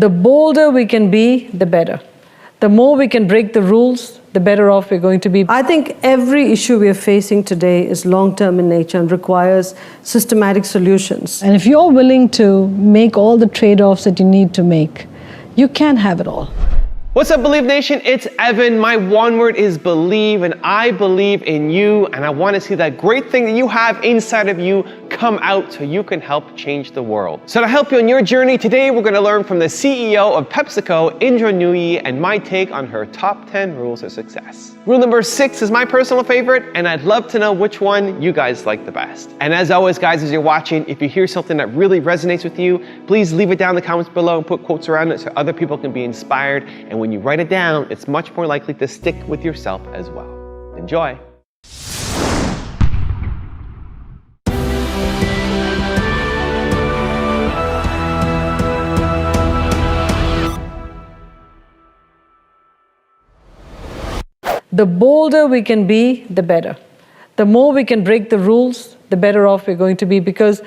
The bolder we can be, the better. The more we can break the rules, the better off we're going to be. I think every issue we are facing today is long-term in nature and requires systematic solutions. And if you're willing to make all the trade-offs that you need to make, you can have it all. What's up, Believe Nation? It's Evan. My one word is believe, and I believe in you, and I want to see that great thing that you have inside of you come out so you can help change the world. So to help you on your journey, today we're going to learn from the CEO of PepsiCo, Indra Nooyi, and my take on her top 10 rules of success. Rule number 6 is my personal favorite, and I'd love to know which one you guys like the best. And as always, guys, as you're watching, if you hear something that really resonates with you, please leave it down in the comments below and put quotes around it so other people can be inspired. And when you write it down, it's much more likely to stick with yourself as well. Enjoy. The bolder we can be, the better. The more we can break the rules, the better off we're going to be, because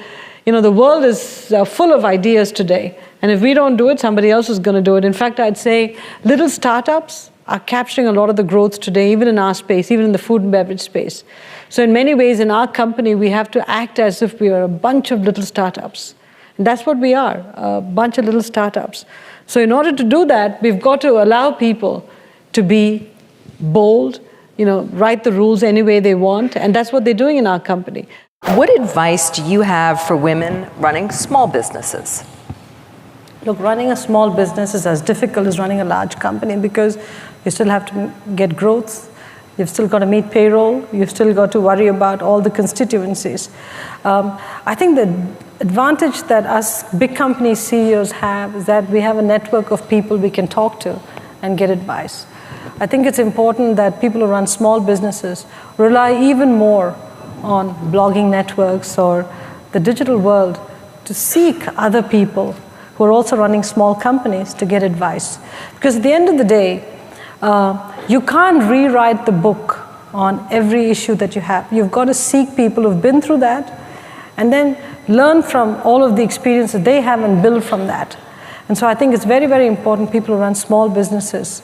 the world is full of ideas today. And if we don't do it, somebody else is going to do it. In fact, I'd say little startups are capturing a lot of the growth today, even in our space, even in the food and beverage space. So in many ways, in our company, we have to act as if we are a bunch of little startups. And that's what we are, a bunch of little startups. So in order to do that, we've got to allow people to be bold, write the rules any way they want, and that's what they're doing in our company. What advice do you have for women running small businesses? Look, running a small business is as difficult as running a large company because you still have to get growth, you've still got to meet payroll, you've still got to worry about all the constituencies. I think the advantage that us big company CEOs have is that we have a network of people we can talk to and get advice. I think it's important that people who run small businesses rely even more on blogging networks or the digital world to seek other people who are also running small companies to get advice. Because at the end of the day, you can't rewrite the book on every issue that you have. You've got to seek people who've been through that and then learn from all of the experiences they have and build from that. And so I think it's very, very important people who run small businesses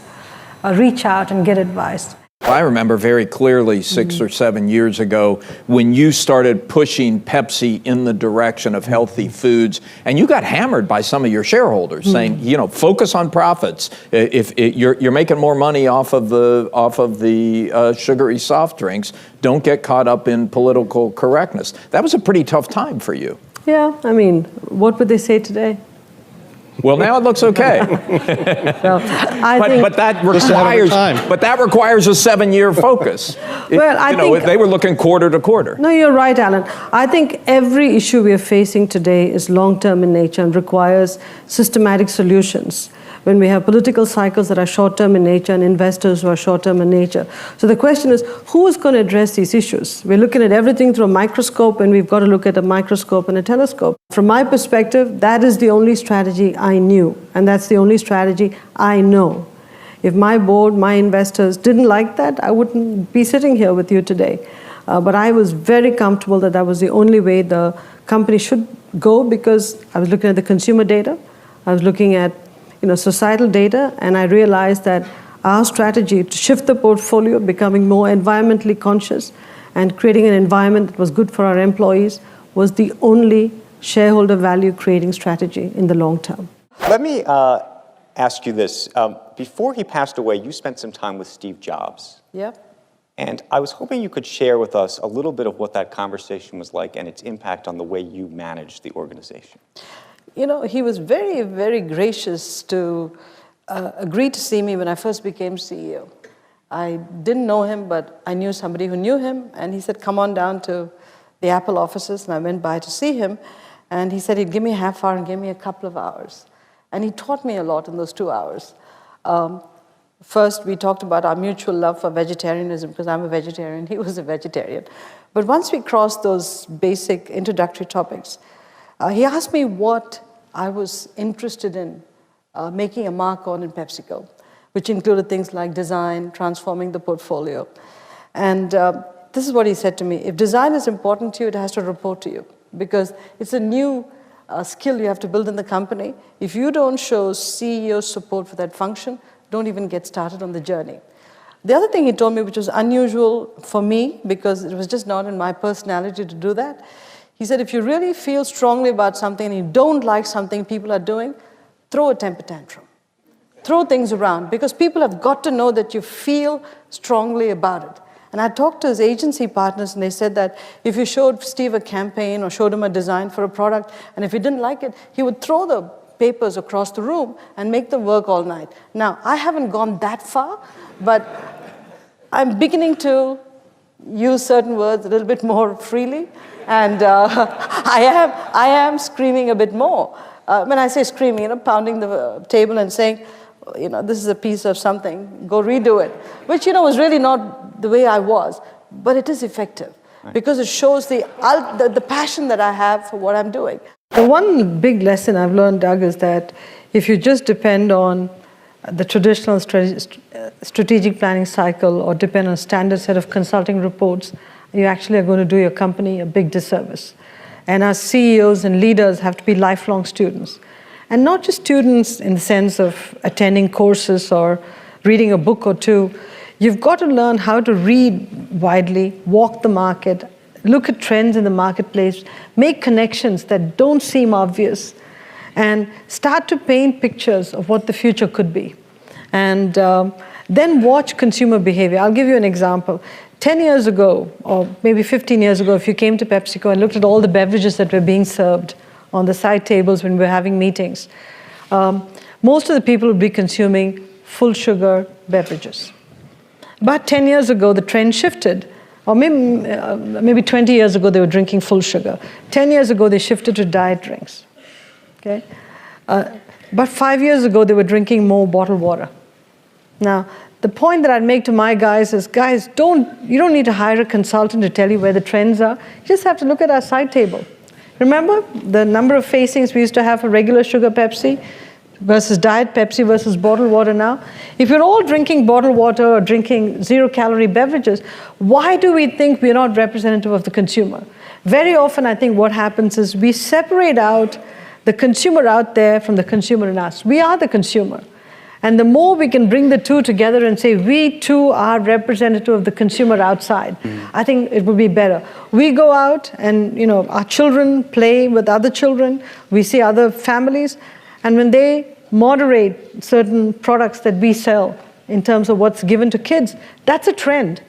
reach out and get advice. I remember very clearly 6 or 7 years ago when you started pushing Pepsi in the direction of healthy foods, and you got hammered by some of your shareholders saying, focus on profits. If you're making more money off of the sugary soft drinks, don't get caught up in political correctness. That was a pretty tough time for you. Yeah, what would they say today? Well, now it looks okay. But that requires a 7-year focus. I think they were looking quarter to quarter. No, you're right, Alan. I think every issue we are facing today is long-term in nature and requires systematic solutions. When we have political cycles that are short-term in nature and investors who are short-term in nature. So the question is, who is going to address these issues? We're looking at everything through a microscope, and we've got to look at a microscope and a telescope. From my perspective, that is the only strategy I knew, and that's the only strategy I know. If my board, my investors didn't like that, I wouldn't be sitting here with you today. But I was very comfortable that that was the only way the company should go, because I was looking at the consumer data, I was looking at societal data, and I realized that our strategy to shift the portfolio, becoming more environmentally conscious and creating an environment that was good for our employees was the only shareholder value creating strategy in the long term. Let me ask you this. Before he passed away, you spent some time with Steve Jobs. Yeah. And I was hoping you could share with us a little bit of what that conversation was like and its impact on the way you managed the organization. He was very, very gracious to agree to see me when I first became CEO. I didn't know him, but I knew somebody who knew him, and he said, come on down to the Apple offices, and I went by to see him, and he said he'd give me a half hour and give me a couple of hours. And he taught me a lot in those 2 hours. First, we talked about our mutual love for vegetarianism, because I'm a vegetarian, he was a vegetarian. But once we crossed those basic introductory topics, he asked me what I was interested in making a mark on in PepsiCo, which included things like design, transforming the portfolio. And this is what he said to me: if design is important to you, it has to report to you, because it's a new skill you have to build in the company. If you don't show CEO support for that function, don't even get started on the journey. The other thing he told me, which was unusual for me, because it was just not in my personality to do that, he said, if you really feel strongly about something and you don't like something people are doing, throw a temper tantrum. Throw things around, because people have got to know that you feel strongly about it. And I talked to his agency partners, and they said that if you showed Steve a campaign or showed him a design for a product, and if he didn't like it, he would throw the papers across the room and make them work all night. Now, I haven't gone that far, but I'm beginning to use certain words a little bit more freely, and I am screaming a bit more. When I say screaming, pounding the table and saying, this is a piece of something, go redo it, which, was really not the way I was, but it is effective, right, because it shows the passion that I have for what I'm doing. The one big lesson I've learned, Doug, is that if you just depend on the traditional strategic planning cycle or depend on a standard set of consulting reports, you actually are going to do your company a big disservice. And our CEOs and leaders have to be lifelong students. And not just students in the sense of attending courses or reading a book or two. You've got to learn how to read widely, walk the market, look at trends in the marketplace, make connections that don't seem obvious, and start to paint pictures of what the future could be. And then watch consumer behavior. I'll give you an example. 10 years ago, or maybe 15 years ago, if you came to PepsiCo and looked at all the beverages that were being served on the side tables when we were having meetings, most of the people would be consuming full sugar beverages. But 10 years ago, the trend shifted. Or maybe 20 years ago, they were drinking full sugar. 10 years ago, they shifted to diet drinks. Okay? But 5 years ago, they were drinking more bottled water. Now, the point that I'd make to my guys is, guys, you don't need to hire a consultant to tell you where the trends are. You just have to look at our side table. Remember the number of facings we used to have for regular sugar Pepsi versus diet Pepsi versus bottled water now? If you're all drinking bottled water or drinking zero-calorie beverages, why do we think we're not representative of the consumer? Very often, I think what happens is we separate out the consumer out there from the consumer in us. We are the consumer. And the more we can bring the two together and say, we too are representative of the consumer outside, I think it would be better. We go out and, our children play with other children. We see other families. And when they moderate certain products that we sell in terms of what's given to kids, that's a trend.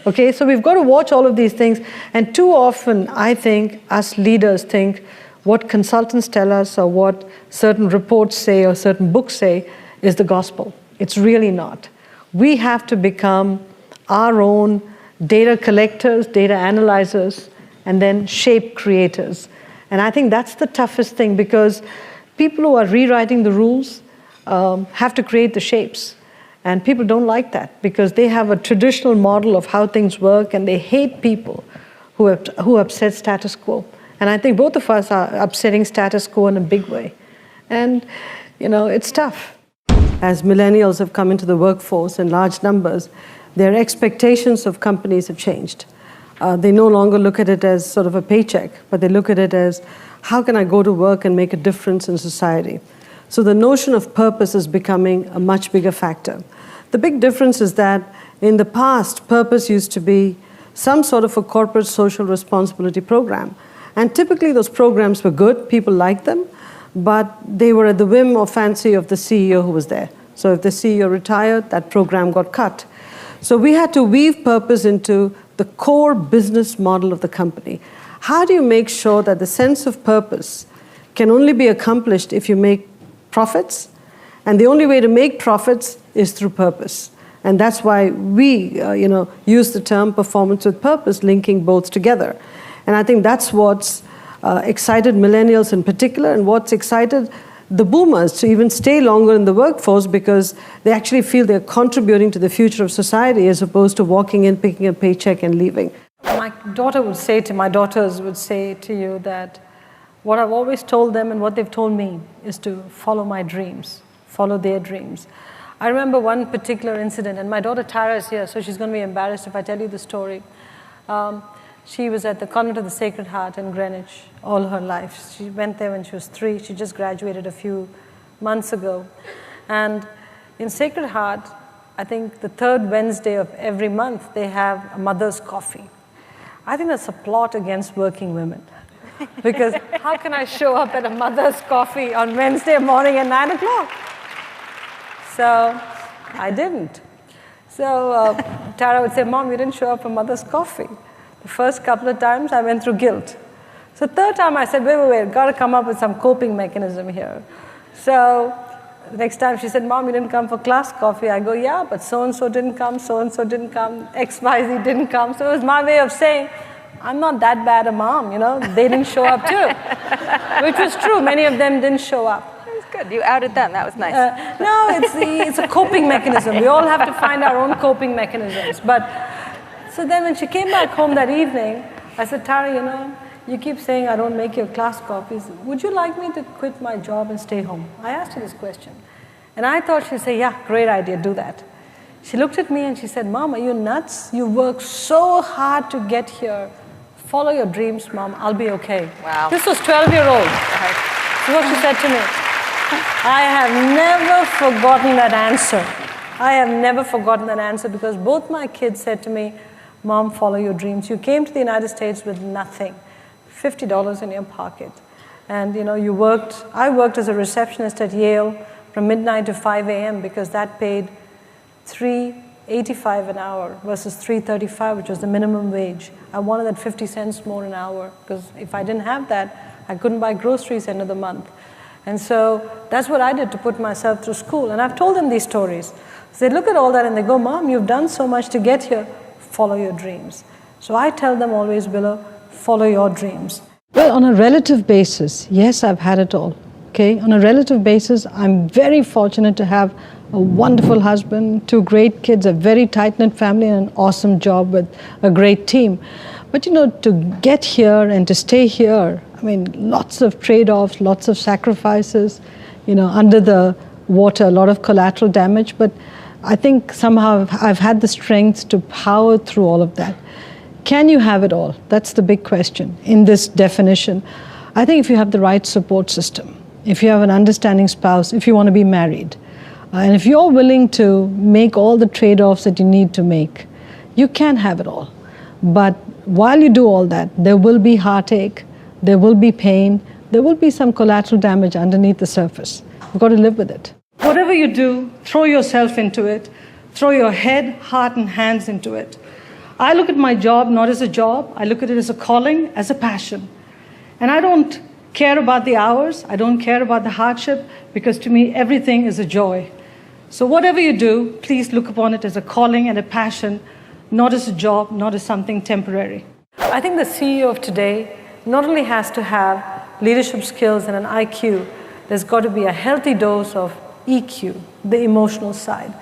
Okay, so we've got to watch all of these things. And too often, I think, us leaders think what consultants tell us or what certain reports say or certain books say is the gospel. It's really not. We have to become our own data collectors, data analyzers, and then shape creators. And I think that's the toughest thing, because people who are rewriting the rules have to create the shapes. And people don't like that because they have a traditional model of how things work, and they hate people who upset status quo. And I think both of us are upsetting status quo in a big way. And, it's tough. As millennials have come into the workforce in large numbers, their expectations of companies have changed. They no longer look at it as sort of a paycheck, but they look at it as, how can I go to work and make a difference in society? So the notion of purpose is becoming a much bigger factor. The big difference is that in the past, purpose used to be some sort of a corporate social responsibility program. And typically those programs were good, people liked them, but they were at the whim or fancy of the CEO who was there. So if the CEO retired, that program got cut. So we had to weave purpose into the core business model of the company. How do you make sure that the sense of purpose can only be accomplished if you make profits? And the only way to make profits is through purpose. And that's why we use the term performance with purpose, linking both together. And I think that's what's excited millennials in particular, and what's excited the boomers to even stay longer in the workforce, because they actually feel they're contributing to the future of society as opposed to walking in, picking a paycheck and leaving. My daughters would say to you that what I've always told them and what they've told me is to follow my dreams, follow their dreams. I remember one particular incident, and my daughter Tara is here, so she's going to be embarrassed if I tell you the story. She was at the Convent of the Sacred Heart in Greenwich all her life. She went there when she was 3. She just graduated a few months ago. And in Sacred Heart, I think the third Wednesday of every month, they have a mother's coffee. I think that's a plot against working women. Because how can I show up at a mother's coffee on Wednesday morning at 9 o'clock? So I didn't. So Tara would say, Mom, you didn't show up for mother's coffee. The first couple of times, I went through guilt. So third time, I said, wait, got to come up with some coping mechanism here. So the next time she said, Mom, you didn't come for class coffee. I go, yeah, but so-and-so didn't come, so-and-so didn't come, XYZ didn't come. So it was my way of saying, I'm not that bad a mom, you know. They didn't show up too. Which was true. Many of them didn't show up. Good. You outed them. That was nice. No, it's a coping mechanism. We all have to find our own coping mechanisms. But so then when she came back home that evening, I said, Tara, you know, you keep saying I don't make your class coffees. Would you like me to quit my job and stay home? I asked her this question. And I thought she'd say, yeah, great idea, do that. She looked at me and she said, Mom, are you nuts? You worked so hard to get here. Follow your dreams, Mom. I'll be okay. Wow. This was 12-year-old. This is what she said to me. I have never forgotten that answer. I have never forgotten that answer because both my kids said to me, Mom, follow your dreams. You came to the United States with nothing, $50 in your pocket. And you know, I worked as a receptionist at Yale from midnight to 5 a.m. because that paid $3.85 an hour versus $3.35, which was the minimum wage. I wanted that 50 cents more an hour because if I didn't have that, I couldn't buy groceries end of the month. And so that's what I did to put myself through school. And I've told them these stories. So they look at all that and they go, Mom, you've done so much to get here. Follow your dreams. So I tell them always, Willow, follow your dreams. Well, on a relative basis, yes, I've had it all. Okay? On a relative basis, I'm very fortunate to have a wonderful husband, 2 great kids, a very tight-knit family, and an awesome job with a great team. But you know, to get here and to stay here, I mean, lots of trade-offs, lots of sacrifices, you know, under the water, a lot of collateral damage. But I think somehow I've had the strength to power through all of that. Can you have it all? That's the big question in this definition. I think if you have the right support system, if you have an understanding spouse, if you want to be married, and if you're willing to make all the trade-offs that you need to make, you can have it all. But while you do all that, there will be heartache, there will be pain, there will be some collateral damage underneath the surface. You've got to live with it. Whatever you do, throw yourself into it. Throw your head, heart, and hands into it. I look at my job not as a job. I look at it as a calling, as a passion. And I don't care about the hours. I don't care about the hardship because to me, everything is a joy. So whatever you do, please look upon it as a calling and a passion, not as a job, not as something temporary. I think the CEO of today not only has to have leadership skills and an IQ, there's got to be a healthy dose of EQ, the emotional side.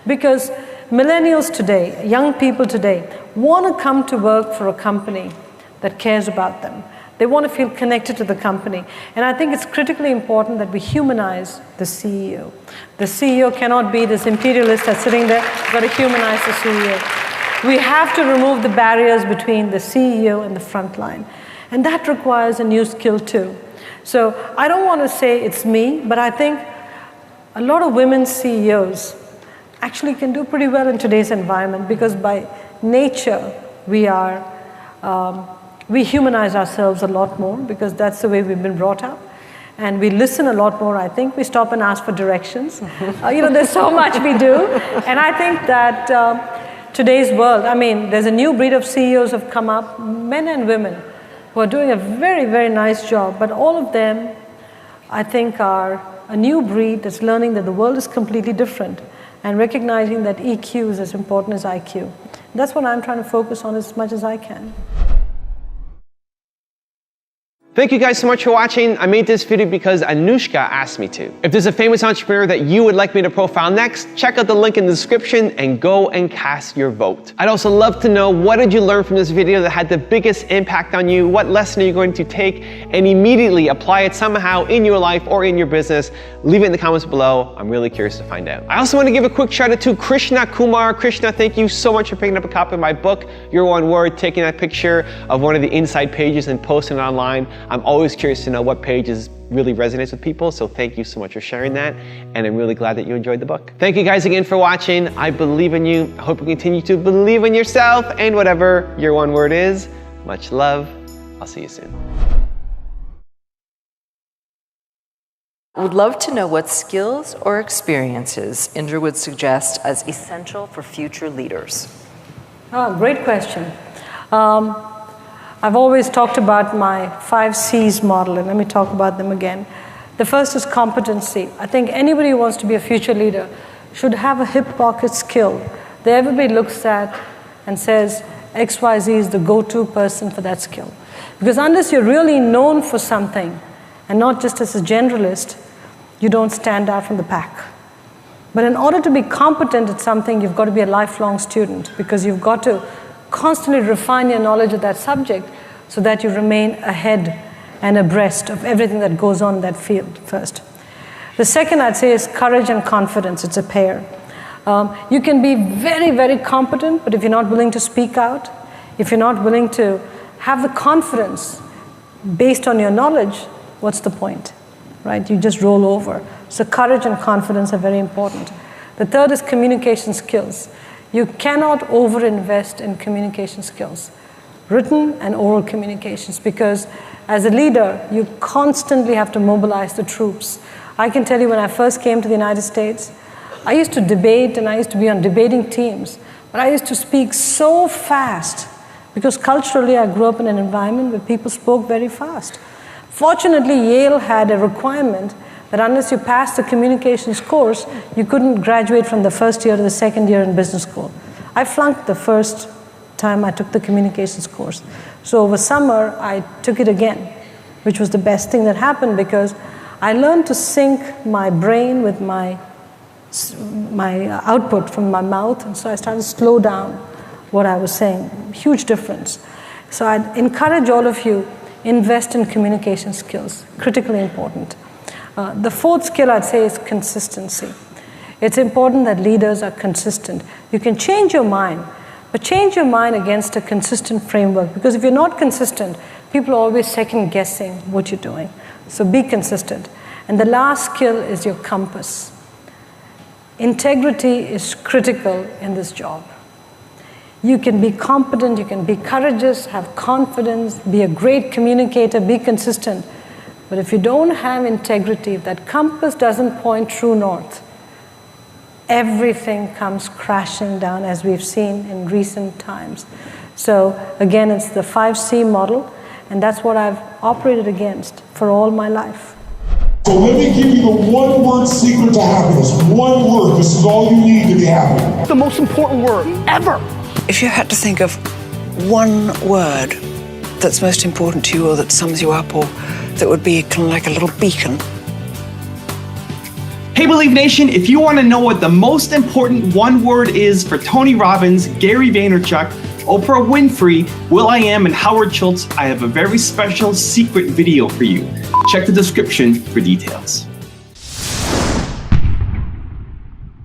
Because millennials today, young people today, want to come to work for a company that cares about them. They want to feel connected to the company. And I think it's critically important that we humanize the CEO. The CEO cannot be this imperialist that's sitting there. We've got to humanize the CEO. We have to remove the barriers between the CEO and the front line. And that requires a new skill too. So I don't want to say it's me, but I think a lot of women CEOs actually can do pretty well in today's environment because by nature we humanize ourselves a lot more because that's the way we've been brought up. And we listen a lot more, I think. We stop and ask for directions. You know, there's so much we do. And I think that today's world, I mean, there's a new breed of CEOs have come up, men and women, who are doing a very, very nice job. But all of them, I think, are a new breed that's learning that the world is completely different and recognizing that EQ is as important as IQ. That's what I'm trying to focus on as much as I can. Thank you guys so much for watching. I made this video because Anushka asked me to. If there's a famous entrepreneur that you would like me to profile next, check out the link in the description and go and cast your vote. I'd also love to know, what did you learn from this video that had the biggest impact on you? What lesson are you going to take and immediately apply it somehow in your life or in your business? Leave it in the comments below. I'm really curious to find out. I also want to give a quick shout out to Krishna Kumar. Krishna, thank you so much for picking up a copy of my book, Your One Word, taking that picture of one of the inside pages and posting it online. I'm always curious to know what pages really resonates with people, so thank you so much for sharing that, and I'm really glad that you enjoyed the book. Thank you guys again for watching. I believe in you. I hope you continue to believe in yourself and whatever your one word is. Much love. I'll see you soon. Would love to know what skills or experiences Indra would suggest as essential for future leaders. Oh, great question. I've always talked about my 5 C's model, and let me talk about them again. The first is competency. I think anybody who wants to be a future leader should have a hip pocket skill that everybody looks at and says XYZ is the go-to person for that skill. Because unless you're really known for something, and not just as a generalist, you don't stand out from the pack. But in order to be competent at something, you've got to be a lifelong student, because you've got to constantly refine your knowledge of that subject so that you remain ahead and abreast of everything that goes on in that field first. The second, I'd say, is courage and confidence. It's a pair. You can be very, very competent, but if you're not willing to speak out, if you're not willing to have the confidence based on your knowledge, what's the point, right? You just roll over. So courage and confidence are very important. The third is communication skills. You cannot overinvest in communication skills, written and oral communications, because as a leader, you constantly have to mobilize the troops. I can tell you, when I first came to the United States, I used to debate and I used to be on debating teams, but I used to speak so fast because culturally I grew up in an environment where people spoke very fast. Fortunately, Yale had a requirement that unless you passed the communications course, you couldn't graduate from the first year to the second year in business school. I flunked the first time I took the communications course. So over summer, I took it again, which was the best thing that happened, because I learned to sync my brain with my output from my mouth, and so I started to slow down what I was saying. Huge difference. So I'd encourage all of you, invest in communication skills, critically important. The fourth skill, I'd say, is consistency. It's important that leaders are consistent. You can change your mind, but change your mind against a consistent framework, because if you're not consistent, people are always second guessing what you're doing. So be consistent. And the last skill is your compass. Integrity is critical in this job. You can be competent, you can be courageous, have confidence, be a great communicator, be consistent. But if you don't have integrity, if that compass doesn't point true north, everything comes crashing down, as we've seen in recent times. So again, it's the 5C model, and that's what I've operated against for all my life. So let me give you the one word secret to happiness. One word. This is all you need to be happy. The most important word ever. If you had to think of one word that's most important to you, or that sums you up, or that would be kind of like a little beacon. Hey Believe Nation, if you want to know what the most important one word is for Tony Robbins, Gary Vaynerchuk, Oprah Winfrey, will.i.am, and Howard Schultz, I have a very special secret video for you. Check the description for details.